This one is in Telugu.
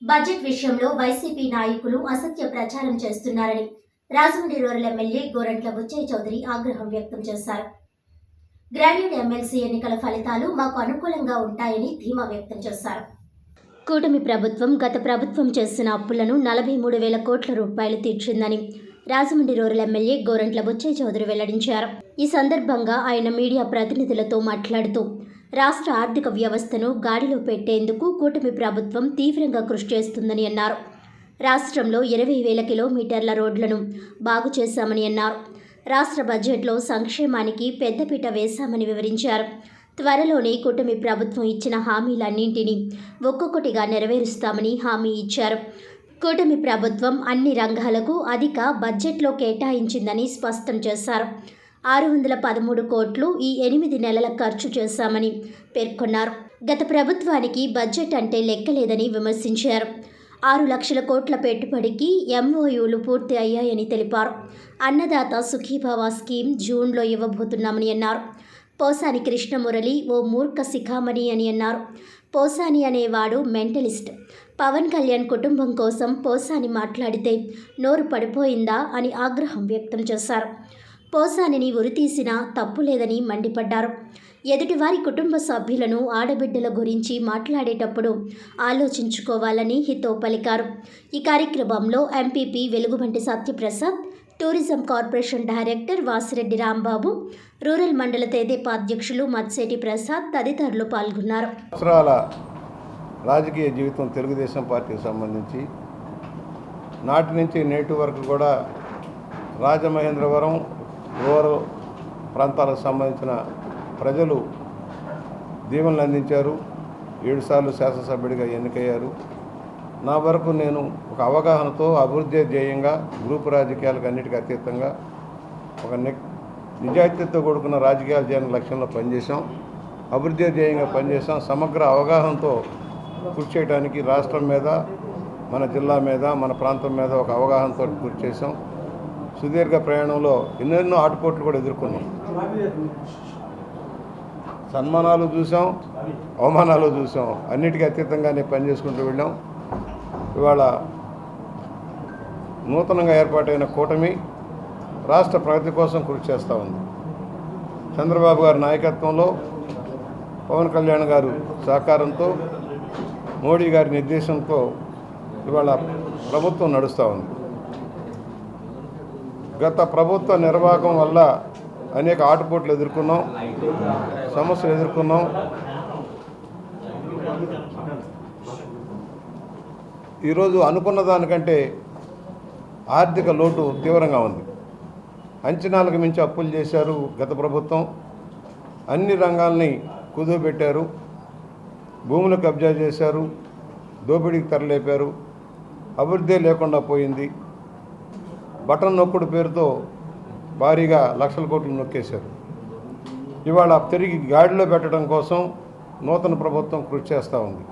బడ్జెట్ విషయంలో వైసీపీ నాయకులు అసత్య ప్రచారం చేస్తున్నారని రాజమండ్రి రూరల్ ఎమ్మెల్యే గోరంట్ల బుచ్చయ్య చౌదరి ఆగ్రహం వ్యక్తం చేశారు. గ్రాడ్యుయేట్ ఎమ్మెల్సీ ఎన్నికల ఫలితాలు మాకు అనుకూలంగా ఉంటాయని ధీమా వ్యక్తం చేశారు. కూటమి ప్రభుత్వం గత ప్రభుత్వం చేసిన అప్పులను 43,000 కోట్ల రూపాయలు తీర్చిందని రాజమండ్రి రూరల్ ఎమ్మెల్యే గోరంట్ల బుచ్చయ్య చౌదరి వెల్లడించారు. ఈ సందర్భంగా ఆయన మీడియా ప్రతినిధులతో మాట్లాడుతూ రాష్ట్ర ఆర్థిక వ్యవస్థను గాడిలో పెట్టేందుకు కూటమి ప్రభుత్వం తీవ్రంగా కృషి చేస్తుందని అన్నారు. రాష్ట్రంలో 20,000 కిలోమీటర్ల రోడ్లను బాగు చేశామని అన్నారు. రాష్ట్ర బడ్జెట్లో సంక్షేమానికి పెద్దపీట వేశామని వివరించారు. త్వరలోనే కూటమి ప్రభుత్వం ఇచ్చిన హామీలన్నింటినీ ఒక్కొక్కటిగా నెరవేరుస్తామని హామీ ఇచ్చారు. కూటమి ప్రభుత్వం అన్ని రంగాలకు అధిక బడ్జెట్లో కేటాయించిందని స్పష్టం చేశారు. 613 కోట్లు ఈ 8 నెలల ఖర్చు చేశామని పేర్కొన్నారు. గత ప్రభుత్వానికి బడ్జెట్ అంటే లెక్కలేదని విమర్శించారు. 6 లక్షల కోట్ల పెట్టుబడికి ఎంఓయూలు పూర్తి అయ్యాయని తెలిపారు. అన్నదాత సుఖీభవ స్కీమ్ జూన్లో ఇవ్వబోతున్నామని అన్నారు. పోసాని కృష్ణమురళి ఓ మూర్ఖ శిఖామణి అని అన్నారు. పోసాని అనేవాడు మెంటలిస్ట్. పవన్ కళ్యాణ్ కుటుంబం కోసం పోసాని మాట్లాడితే నోరు పడిపోయిందా అని ఆగ్రహం వ్యక్తం చేశారు. పోసానిని ఉరితీసినా తప్పు లేదని మండిపడ్డారు. ఎదుటివారి కుటుంబ సభ్యులను ఆడబిడ్డల గురించి మాట్లాడేటప్పుడు ఆలోచించుకోవాలని హితో పలికారు. ఈ కార్యక్రమంలో MPP Velugubanti Satyaprasad, tourism corporation director Vasireddy Rambabu, rural మండల తెదేపా అధ్యక్షులు మత్సేటి ప్రసాద్ తదితరులు పాల్గొన్నారు. రాజకీయ జీవితం తెలుగుదేశం పార్టీకి సంబంధించి నాటి నుంచి నేటి వరకు కూడా రాజమహేంద్రవరం రూరల్ ప్రాంతాలకు సంబంధించిన ప్రజలు దీవెనలు అందించారు. 7 సార్లు శాసనసభ్యుడిగా ఎన్నికయ్యారు. నా వరకు నేను ఒక అవగాహనతో అభివృద్ధి ధ్యేయంగా గ్రూపు రాజకీయాలకు అన్నిటికీ అతీతంగా ఒక నిజాయితీతో కూడుకున్న రాజకీయాలు చేయని లక్ష్యంలో పనిచేసాం. అభివృద్ధి ధ్యేయంగా పనిచేసాం. సమగ్ర అవగాహనతో కృషి చేయడానికి రాష్ట్రం మీద, మన జిల్లా మీద, మన ప్రాంతం మీద ఒక అవగాహనతో కృషి చేసాం. సుదీర్ఘ ప్రయాణంలో ఎన్నెన్నో ఆటుపోట్లు కూడా ఎదుర్కొన్నాం. సన్మానాలు చూసాం, అవమానాలు చూసాం. అన్నిటికీ అతీతంగానే పనిచేసుకుంటూ వెళ్ళాం. ఇవాళ నూతనంగా ఏర్పాటైన కూటమి రాష్ట్ర ప్రగతి కోసం కృషి చేస్తూ ఉంది. చంద్రబాబు గారి నాయకత్వంలో, పవన్ కళ్యాణ్ గారు సహకారంతో, మోడీ గారి నిర్దేశంతో ఇవాళ ప్రభుత్వం నడుస్తూ ఉంది. గత ప్రభుత్వ నిర్వాహకం వల్ల అనేక ఆటుపోట్లు ఎదుర్కొన్నాం, సమస్యలు ఎదుర్కొన్నాం. ఈరోజు అనుకున్న దానికంటే ఆర్థిక లోటు తీవ్రంగా ఉంది. అంచనాలకు మించి అప్పులు చేశారు గత ప్రభుత్వం. అన్ని రంగాల్ని కుదువబెట్టారు. భూములు కబ్జా చేశారు, దోపిడీకి తరలేపారు. అభివృద్ధి లేకుండా పోయింది. బటన్ నొక్కుడు పేరుతో భారీగా లక్షల కోట్లు నొక్కేశారు. ఇవాళ తిరిగి గాడిలో పెట్టడం కోసం నూతన ప్రభుత్వం కృషి చేస్తూ ఉంది.